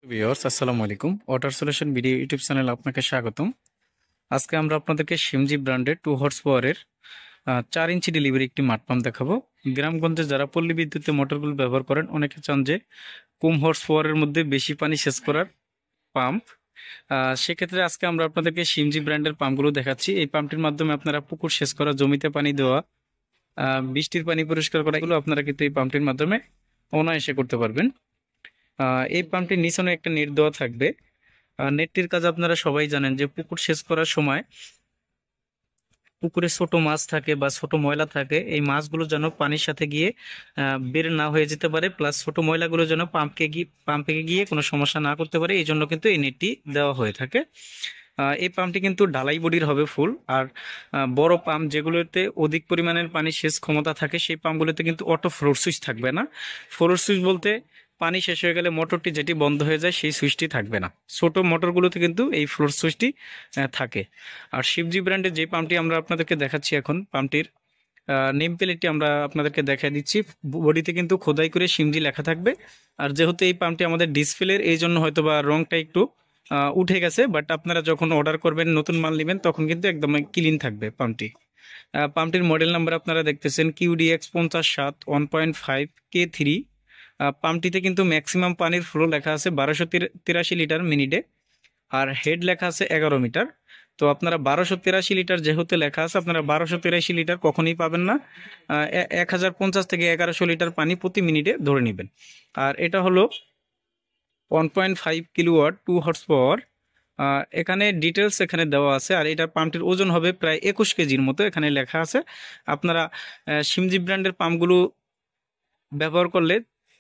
Viewers আসসালামু আলাইকুম। Water solution video YouTube চ্যানেলে আপনাকে স্বাগতম। আজকে আমরা আপনাদেরকে সিমজি ব্র্যান্ডের 2 হর্স পাওয়ারের 4 ইঞ্চি ডেলিভারি একটি মাঠ পাম্প দেখাবো। গ্রামগঞ্জে যারা পল্লী বিদ্যুতে মোটরগুলো ব্যবহার করেন অনেকে চান যে কম হর্স পাওয়ারের মধ্যে বেশি পানি সেচ করার পাম্প। সেক্ষেত্রে আজকে আমরা আপনাদেরকে সিমজি ব্র্যান্ডের পাম্পগুলো দেখাচ্ছি। এই পাম্পটির মাধ্যমে আপনারা পুকুর সেচ করা, জমিতে পানি দেওয়া, বৃষ্টির পানি পরিষ্কার করা, এগুলো আপনারা কিন্তু এই পাম্পটির মাধ্যমে অনায়াসে করতে পারবেন। এই পাম্পটির নিচনে একটা নেট দেওয়া থাকবে। নেটটির কাজ আপনারা সবাই জানেন যে পুকুর সেচ করার সময় পুকুরে ছোট মাছ থাকে বা ছোট ময়লা থাকে, এই মাছগুলো যেন পানির সাথে গিয়ে বের না হয়ে যেতে পারে, প্লাস ছোট ময়লাগুলো যেন পাম্পে গিয়ে কোনো সমস্যা না করতে পারে, এই জন্য কিন্তু এই নেটটি দেওয়া হয়ে থাকে। এই পাম্পটি কিন্তু ঢালাই বডির হবে ফুল। আর বড় পাম্প যেগুলোতে অধিক পরিমাণের পানি সেচ ক্ষমতা থাকে সেই পাম্পগুলোতে কিন্তু অটো ফ্লোর সুইচ থাকবে না। ফ্লোর সুইচ বলতে পানি শেষ হয়ে গেলে মোটরটি যেটি বন্ধ হয়ে যায় সেই সুইচটি থাকবে না। ছোট মোটরগুলোতে কিন্তু এই ফ্লোর সুইচটি থাকে। আর শিবজি ব্র্যান্ডের যে পাম্পটি আমরা আপনাদেরকে দেখাচ্ছি এখন, পাম্পটির নেম প্লেটটি আমরা আপনাদেরকে দেখা দিচ্ছি। বডিতে কিন্তু খোদাই করে সিমজি লেখা থাকবে। আর যেহেতু এই পাম্পটি আমাদের ডিসপ্লের, এই জন্য হয়তো বা রংটা একটু উঠে গেছে, বাট আপনারা যখন অর্ডার করবেন, নতুন মাল নেবেন, তখন কিন্তু একদম ক্লিন থাকবে পাম্পটি। পাম্পটির মডেল নাম্বার আপনারা দেখতেছেন QDX 57 1.5K3। পাম্পটিতে কিন্তু ম্যাক্সিমাম পানির ফ্লো লেখা আছে 1283 লিটার মিনিটে, আর হেড লেখা আছে 11 মিটার। তো আপনারা 1283 লিটার যেহেতু লেখা আছে, আপনারা 1283 লিটার কখনোই পাবেন না। 1050 থেকে 1100 লিটার পানি প্রতি মিনিটে ধরে নেবেন। আর এটা হলো 1.5 কিলোওয়াট 2 হর্স পাওয়ার। এখানে ডিটেলস এখানে দেওয়া আছে। আর এটার পাম্পটির ওজন হবে প্রায় 21 কেজির মতো, এখানে লেখা আছে। আপনারা সিমজি ব্র্যান্ডের পাম্পগুলো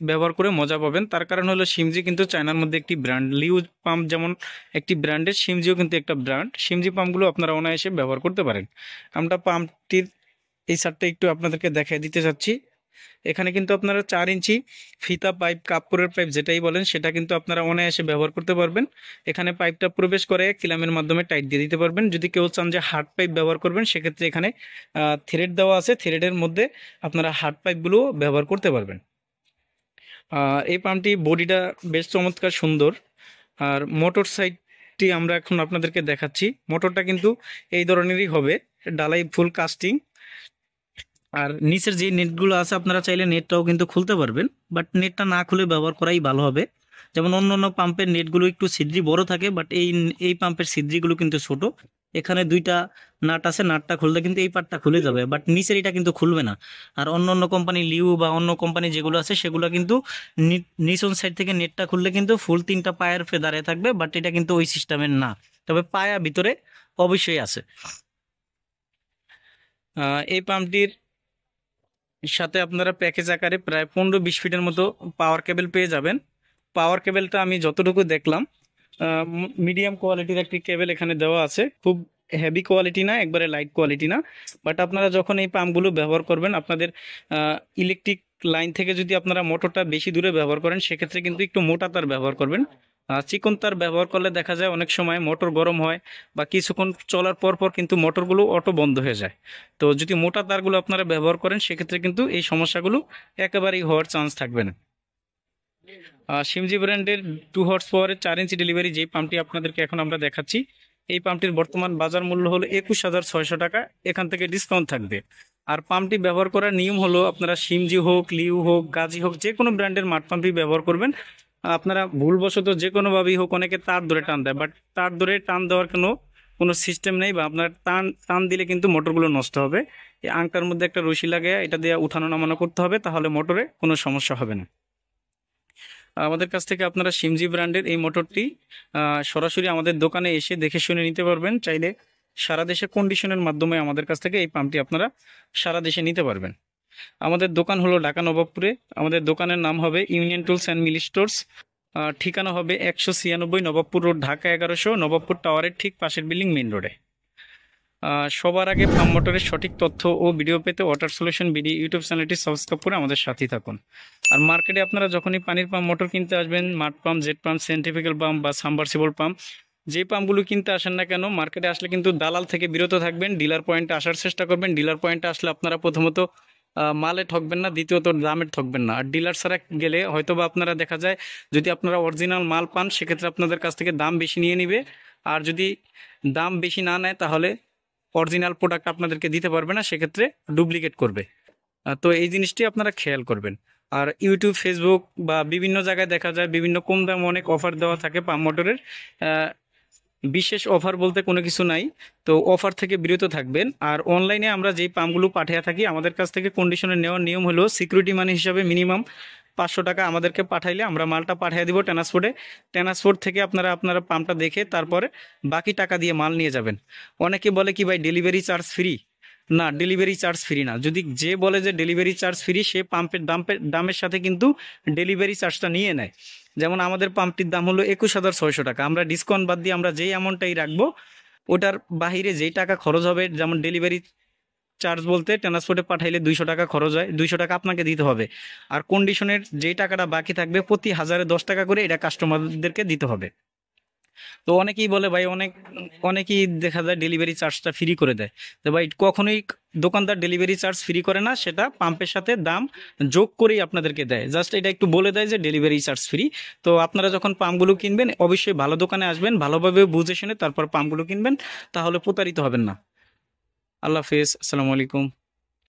ব্যবহার করে মজা পাবেন। তার কারণ হলো সিমজি কিন্তু চায়নার মধ্যে একটি ব্র্যান্ড। লিউ পাম্প যেমন একটি ব্র্যান্ডের, সিমজিও কিন্তু একটা ব্র্যান্ড। সিমজি পাম্পগুলো আপনারা অনায়াসে ব্যবহার করতে পারেন। আমরা পাম্পটির এই সারটা একটু আপনাদেরকে দেখাই দিতে চাচ্ছি। এখানে কিন্তু আপনারা 4 ইঞ্চি ফিতা পাইপ, কাপড়ের পাইপ যেটাই বলেন, সেটা কিন্তু আপনারা অনায়াসে ব্যবহার করতে পারবেন। এখানে পাইপটা প্রবেশ করে কিলামের মাধ্যমে টাইট দিয়ে দিতে পারবেন। যদি কেউ চান যে হার্ড পাইপ ব্যবহার করবেন, সেক্ষেত্রে এখানে থ্রেড দেওয়া আছে, থ্রেডের মধ্যে আপনারা হার্ড পাইপগুলো ব্যবহার করতে পারবেন। এই পাম্পটি বডিটা বেশ চমৎকার সুন্দর। আর মোটর সাইডটি আমরা এখন আপনাদেরকে দেখাচ্ছি। মোটরটা কিন্তু এই ধরনেরই হবে, ডালাই ফুল কাস্টিং। আর নিচের যে নেটগুলো আছে, আপনারা চাইলে নেটটাও কিন্তু খুলতে পারবেন, বাট নেটটা না খুলে ব্যবহার করাই ভালো হবে। যেমন অন্য অন্য পাম্পের নেটগুলো একটু ছিদ্রি বড় থাকে, বাট এই পাম্পের ছিদ্রিগুলো কিন্তু ছোট। এখানে দুইটা নাট আছে, নাটটা খুললে কিন্তু এই পার্টটা খুলে যাবে, বাট নিচের এটা কিন্তু খুলবে না। আর অন্য অন্য কোম্পানি, লিউ বা অন্য কোম্পানি যেগুলো আছে, সেগুলো কিন্তু নিচন সাইড থেকে নেটটা খুললে কিন্তু ফুল 3টা পায়ের ফেদারে থাকবে, বাট এটা কিন্তু ওই সিস্টেমের না। তবে পায়া ভিতরে অবশ্যই আছে। এই পাম্পটির সাথে আপনারা প্যাকেজ আকারে প্রায় 15-20 ফিটের মতো পাওয়ার কেবল পেয়ে যাবেন। পাওয়ার কেবলটা আমি যতটুকু দেখলাম, মিডিয়াম কোয়ালিটির একটি কেবল এখানে দেওয়া আছে। খুব হেভি কোয়ালিটি না, একবারে লাইট কোয়ালিটি না। বাট আপনারা যখন এই পাম্পগুলো ব্যবহার করবেন, আপনাদের ইলেকট্রিক লাইন থেকে যদি আপনারা মোটরটা বেশি দূরে ব্যবহার করেন, সেক্ষেত্রে কিন্তু একটু মোটা তার ব্যবহার করবেন। চিকন তার ব্যবহার করলে দেখা যায় অনেক সময় মোটর গরম হয়, বা কিছুক্ষণ চলার পর পর কিন্তু মোটরগুলো অটো বন্ধ হয়ে যায়। তো যদি মোটা তারগুলো আপনারা ব্যবহার করেন, সেক্ষেত্রে কিন্তু এই সমস্যাগুলো একেবারেই হওয়ার চান্স থাকবে না। সিমজি ব্র্যান্ডের 2 হর্স পাওয়ারের 4 ইঞ্চি ডেলিভারি যে পাম্পটি আপনাদেরকে এখন আমরা দেখাচ্ছি, এই পাম্পটির বর্তমান বাজার মূল্য হলো 21,600 টাকা। এখান থেকে ডিসকাউন্ট থাকবে। আর পাম্পটি ব্যবহার করার নিয়ম হলো, আপনারা সিমজি হোক, লিউ হোক, গাজী হোক, যে কোনো ব্র্যান্ডের মাঠ পাম্পই ব্যবহার করবেন। আপনারা ভুলবশত যে কোনোভাবেই হোক, অনেকে তার ধরে টান দেয়, বাট তার ধরে টান দেওয়ার কোনো সিস্টেম নেই, বা আপনার টান টান দিলে কিন্তু মোটরগুলো নষ্ট হবে। এই আংটার মধ্যে একটা রশি লাগে, এটা দিয়ে উঠানো নামানো করতে হবে, তাহলে মোটরে কোনো সমস্যা হবে না। আমাদের কাছ থেকে আপনারা সিমজি ব্র্যান্ডের এই মোটরটি সরাসরি আমাদের দোকানে এসে দেখে শুনে নিতে পারবেন। চাইলে সারা দেশে কন্ডিশনের মাধ্যমে আমাদের কাছ থেকে এই পাম্পটি আপনারা সারা দেশে নিতে পারবেন। আমাদের দোকান হলো ঢাকা নবাবপুরে। আমাদের দোকানের নাম হবে union tools and Mili stores. ঠিকানা হবে 196 নবাবপুর রোড, ঢাকা 1100, নবাবপুর টাওয়ারের ঠিক পাশের বিল্ডিং, মেইন রোডে। সবার আগে পাম্প মোটরের সঠিক তথ্য ও ভিডিও পেতে ওয়াটার সলিউশন ভিডিও ইউটিউব চ্যানেলটি সাবস্ক্রাইব করে আমাদের সাথেই থাকুন। আর মার্কেটে আপনারা যখনই পানির পাম্প মোটর কিনতে আসবেন, mud pump, jet pump, centrifugal pump বা সাবমার্সিবল পাম্প, যে পাম্পগুলো কিনতে আসেন না কেন, মার্কেটে আসলে কিন্তু দালাল থেকে বিরত থাকবেন। ডিলার পয়েন্টে আসার চেষ্টা করবেন। ডিলার পয়েন্টে আসলে আপনারা প্রথমত মালে ঠকবেন না, দ্বিতীয়ত দামে ঠকবেন না। আর ডিলার ছাড়া গেলে হয়তো বা আপনারা দেখা যায় যদি আপনারা অরিজিনাল মাল পান সেক্ষেত্রে আপনাদের কাছ থেকে দাম বেশি নিয়ে নিবে, আর যদি দাম বেশি না নেয় তাহলে অরিজিনাল প্রোডাক্ট আপনাদেরকে দিতে পারবে না, সেক্ষেত্রে ডুপ্লিকেট করবে। তো এই জিনিসটি আপনারা খেয়াল করবেন। আর ইউটিউব, ফেসবুক বা বিভিন্ন জায়গায় দেখা যায় বিভিন্ন কম দামে অনেক অফার দেওয়া থাকে পাম্প মোটরের। বিশেষ অফার বলতে কোনো কিছু নাই, তো অফার থেকে বিরত থাকবেন। আর অনলাইনে আমরা যেই পাম্পগুলো পাঠিয়ে থাকি আমাদের কাছ থেকে কন্ডিশনে নেওয়ার নিয়ম হলো সিকিউরিটি মানি হিসাবে মিনিমাম 500 টাকা আমাদেরকে পাঠাইলে আমরা মালটা পাঠিয়ে দিব ট্রান্সপোর্টে। ট্রান্সপোর্ট থেকে আপনারা পাম্পটা দেখে তারপরে বাকি টাকা দিয়ে মাল নিয়ে যাবেন। অনেকে বলে কি ভাই ডেলিভারি চার্জ ফ্রি, না ডেলিভারি চার্জ ফ্রি না। যদি যে বলে যে ডেলিভারি চার্জ ফ্রি সে পাম্পের দামের সাথে কিন্তু ডেলিভারি চার্জটা নিয়ে নেয়। যেমন আমাদের পাম্পটির দাম হলো 21,600 টাকা, আমরা ডিসকাউন্ট বাদ দিয়ে আমরা যেই অ্যামাউন্টটাই রাখবো ওটার বাহিরে যেই টাকা খরচ হবে, যেমন ডেলিভারি চার্জ বলতে ট্রান্সপোর্টে পাঠাইলে 200 টাকা খরচ হয়, 200 টাকা আপনাকে দিতে হবে। আর কন্ডিশনের যেই টাকাটা বাকি থাকবে প্রতি 1010 টাকা করে এটা কাস্টমারদেরকে দিতে হবে। তো অনেকেই বলে ভাই অনেকেই দেখা যায় ডেলিভারি চার্জটা ফ্রি করে দেয়। তো ভাই কখনোই দোকানদার ডেলিভারি চার্জ ফ্রি করে না, সেটা পাম্পের সাথে দাম যোগ করেই আপনাদেরকে দেয়। জাস্ট এটা একটু বলে দেয় যে ডেলিভারি চার্জ ফ্রি। তো আপনারা যখন পাম্পগুলো কিনবেন অবশ্যই ভালো দোকানে আসবেন, ভালোভাবে বুঝে শুনে তারপর পাম্পগুলো কিনবেন, তাহলে প্রতারিত হবেন না। আল্লাহ হাফেজ, আসসালামু আলাইকুম।